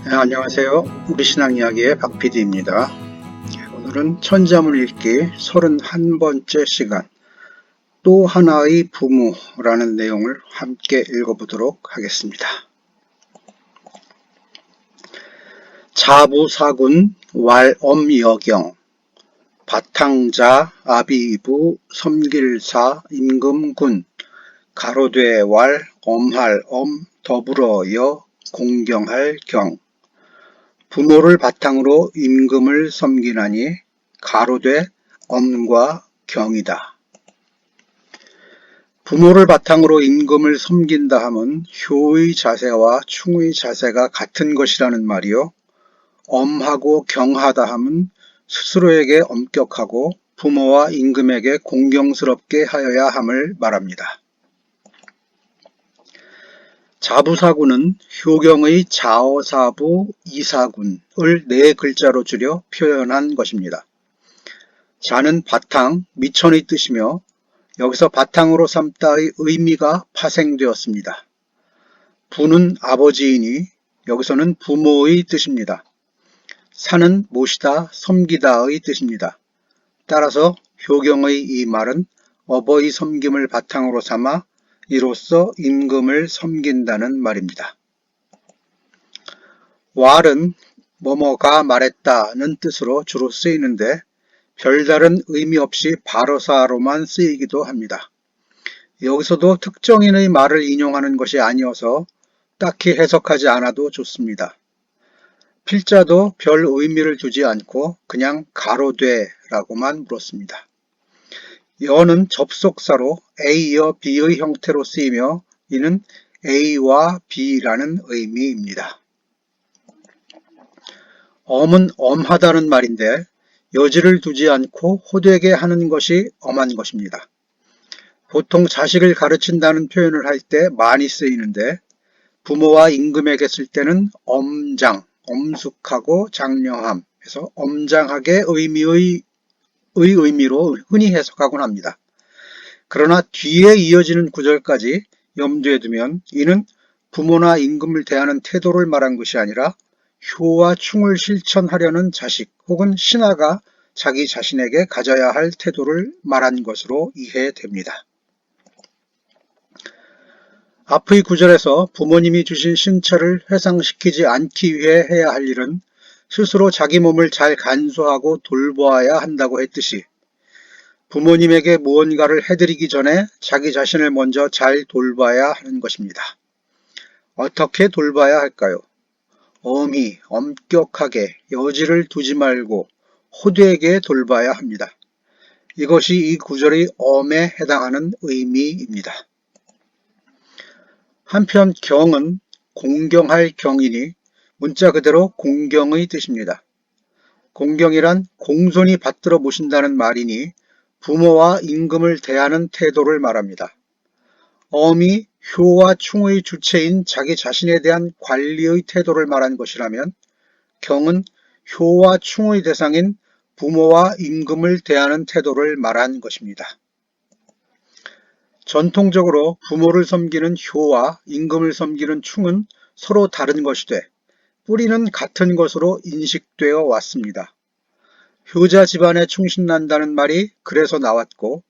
네, 안녕하세요. 우리 신앙 이야기의 박 PD입니다. 오늘은 천자문 읽기 31번째 시간, 또 하나의 부모라는 내용을 함께 읽어보도록 하겠습니다. 자부사군 왈엄여경 바탕자 아비부 섬길사 임금군 가로되 왈 엄할 엄 더불어 여 공경할 경 부모를 바탕으로 임금을 섬기나니 가로되 엄과 경이다. 부모를 바탕으로 임금을 섬긴다 함은 효의 자세와 충의 자세가 같은 것이라는 말이요. 엄하고 경하다 함은 스스로에게 엄격하고 부모와 임금에게 공경스럽게 하여야 함을 말합니다. 자부사군은 효경의 자어사부 이사군을 네 글자로 줄여 표현한 것입니다. 자는 바탕, 미천의 뜻이며 여기서 바탕으로 삼다의 의미가 파생되었습니다. 부는 아버지이니 여기서는 부모의 뜻입니다. 사는 모시다, 섬기다의 뜻입니다. 따라서 효경의 이 말은 어버이 섬김을 바탕으로 삼아 이로써 임금을 섬긴다는 말입니다. 왈은 뭐뭐가 말했다는 뜻으로 주로 쓰이는데 별다른 의미 없이 발어사로만 쓰이기도 합니다. 여기서도 특정인의 말을 인용하는 것이 아니어서 딱히 해석하지 않아도 좋습니다. 필자도 별 의미를 두지 않고 그냥 가로되라고만 물었습니다. 여는 접속사로 A여 B의 형태로 쓰이며 이는 A와 B라는 의미입니다. 엄은 엄하다는 말인데 여지를 두지 않고 호되게 하는 것이 엄한 것입니다. 보통 자식을 가르친다는 표현을 할 때 많이 쓰이는데 부모와 임금에게 쓸 때는 엄장, 엄숙하고 장려함 해서 엄장하게 의미로 흔히 해석하곤 합니다. 그러나 뒤에 이어지는 구절까지 염두에 두면 이는 부모나 임금을 대하는 태도를 말한 것이 아니라 효와 충을 실천하려는 자식 혹은 신하가 자기 자신에게 가져야 할 태도를 말한 것으로 이해됩니다. 앞의 구절에서 부모님이 주신 신체를 회상시키지 않기 위해 해야 할 일은 스스로 자기 몸을 잘 간수하고 돌보아야 한다고 했듯이 부모님에게 무언가를 해드리기 전에 자기 자신을 먼저 잘 돌봐야 하는 것입니다. 어떻게 돌봐야 할까요? 엄히, 엄격하게, 여지를 두지 말고 호되게 돌봐야 합니다. 이것이 이 구절의 엄에 해당하는 의미입니다. 한편 경은 공경할 경이니 문자 그대로 공경의 뜻입니다. 공경이란 공손히 받들어 모신다는 말이니 부모와 임금을 대하는 태도를 말합니다. 엄이 효와 충의 주체인 자기 자신에 대한 관리의 태도를 말한 것이라면 경은 효와 충의 대상인 부모와 임금을 대하는 태도를 말한 것입니다. 전통적으로 부모를 섬기는 효와 임금을 섬기는 충은 서로 다른 것이 돼 뿌리는 같은 것으로 인식되어 왔습니다. 효자 집안에 충신난다는 말이 그래서 나왔고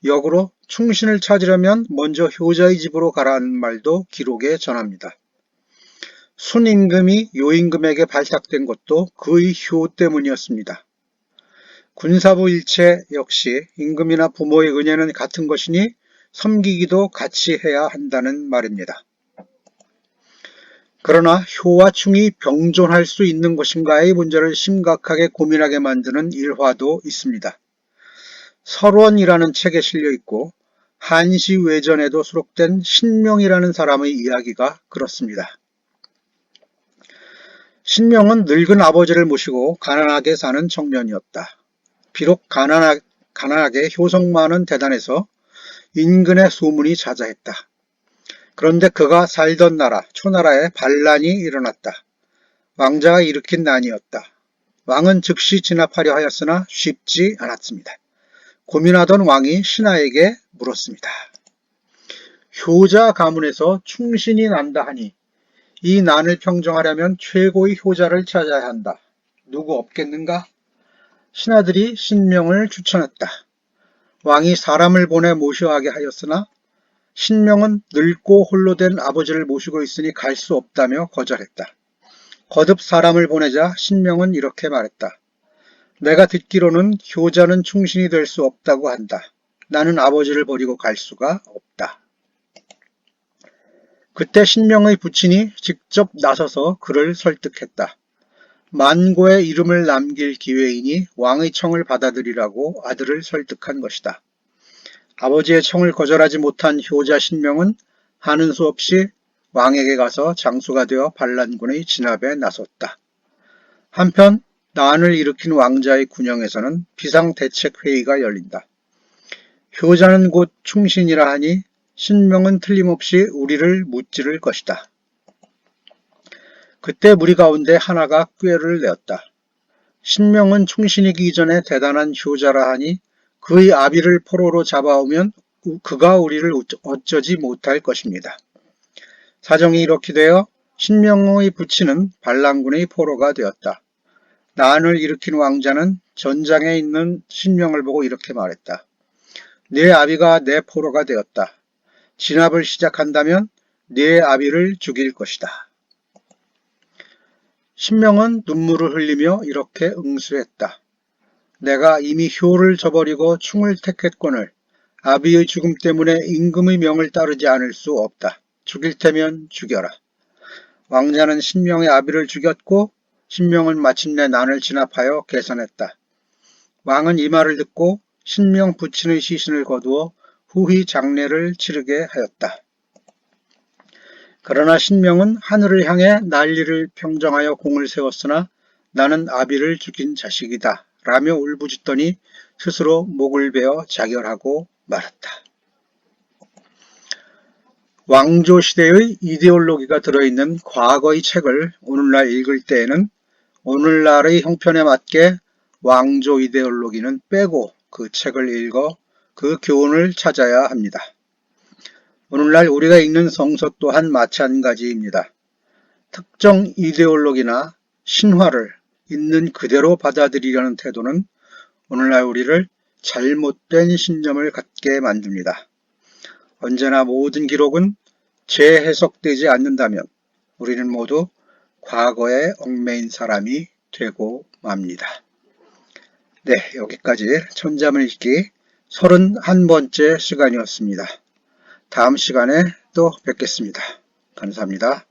역으로 충신을 찾으려면 먼저 효자의 집으로 가라는 말도 기록에 전합니다. 순임금이 요임금에게 발탁된 것도 그의 효 때문이었습니다. 군사부 일체 역시 임금이나 부모의 은혜는 같은 것이니 섬기기도 같이 해야 한다는 말입니다. 그러나 효와 충이 병존할 수 있는 것인가의 문제를 심각하게 고민하게 만드는 일화도 있습니다. 설원이라는 책에 실려 있고 한시외전에도 수록된 신명이라는 사람의 이야기가 그렇습니다. 신명은 늙은 아버지를 모시고 가난하게 사는 청년이었다. 비록 가난하게 효성만은 대단해서 인근의 소문이 자자했다. 그런데 그가 살던 나라, 초나라에 반란이 일어났다. 왕자가 일으킨 난이었다. 왕은 즉시 진압하려 하였으나 쉽지 않았습니다. 고민하던 왕이 신하에게 물었습니다. 효자 가문에서 충신이 난다 하니 이 난을 평정하려면 최고의 효자를 찾아야 한다. 누구 없겠는가? 신하들이 신명을 추천했다. 왕이 사람을 보내 모셔하게 하였으나 신명은 늙고 홀로 된 아버지를 모시고 있으니 갈 수 없다며 거절했다. 거듭 사람을 보내자 신명은 이렇게 말했다. 내가 듣기로는 효자는 충신이 될 수 없다고 한다. 나는 아버지를 버리고 갈 수가 없다. 그때 신명의 부친이 직접 나서서 그를 설득했다. 만고의 이름을 남길 기회이니 왕의 청을 받아들이라고 아들을 설득한 것이다. 아버지의 청을 거절하지 못한 효자 신명은 하는 수 없이 왕에게 가서 장수가 되어 반란군의 진압에 나섰다. 한편 난을 일으킨 왕자의 군영에서는 비상대책회의가 열린다. 효자는 곧 충신이라 하니 신명은 틀림없이 우리를 무찌를 것이다. 그때 무리 가운데 하나가 꾀를 내었다. 신명은 충신이기 이전에 대단한 효자라 하니 그의 아비를 포로로 잡아오면 그가 우리를 어쩌지 못할 것입니다. 사정이 이렇게 되어 신명의 부친은 반란군의 포로가 되었다. 난을 일으킨 왕자는 전장에 있는 신명을 보고 이렇게 말했다. 네 아비가 내 포로가 되었다. 진압을 시작한다면 네 아비를 죽일 것이다. 신명은 눈물을 흘리며 이렇게 응수했다. 내가 이미 효를 저버리고 충을 택했거늘 아비의 죽음 때문에 임금의 명을 따르지 않을 수 없다. 죽일 테면 죽여라. 왕자는 신명의 아비를 죽였고 신명은 마침내 난을 진압하여 개선했다. 왕은 이 말을 듣고 신명 부친의 시신을 거두어 후히 장례를 치르게 하였다. 그러나 신명은 하늘을 향해 난리를 평정하여 공을 세웠으나 나는 아비를 죽인 자식이다 라며 울부짖더니 스스로 목을 베어 자결하고 말았다. 왕조 시대의 이데올로기가 들어있는 과거의 책을 오늘날 읽을 때에는 오늘날의 형편에 맞게 왕조 이데올로기는 빼고 그 책을 읽어 그 교훈을 찾아야 합니다. 오늘날 우리가 읽는 성서 또한 마찬가지입니다. 특정 이데올로기나 신화를 있는 그대로 받아들이려는 태도는 오늘날 우리를 잘못된 신념을 갖게 만듭니다. 언제나 모든 기록은 재해석되지 않는다면 우리는 모두 과거에 얽매인 사람이 되고 맙니다. 네, 여기까지 천자문 읽기 31번째 시간이었습니다. 다음 시간에 또 뵙겠습니다. 감사합니다.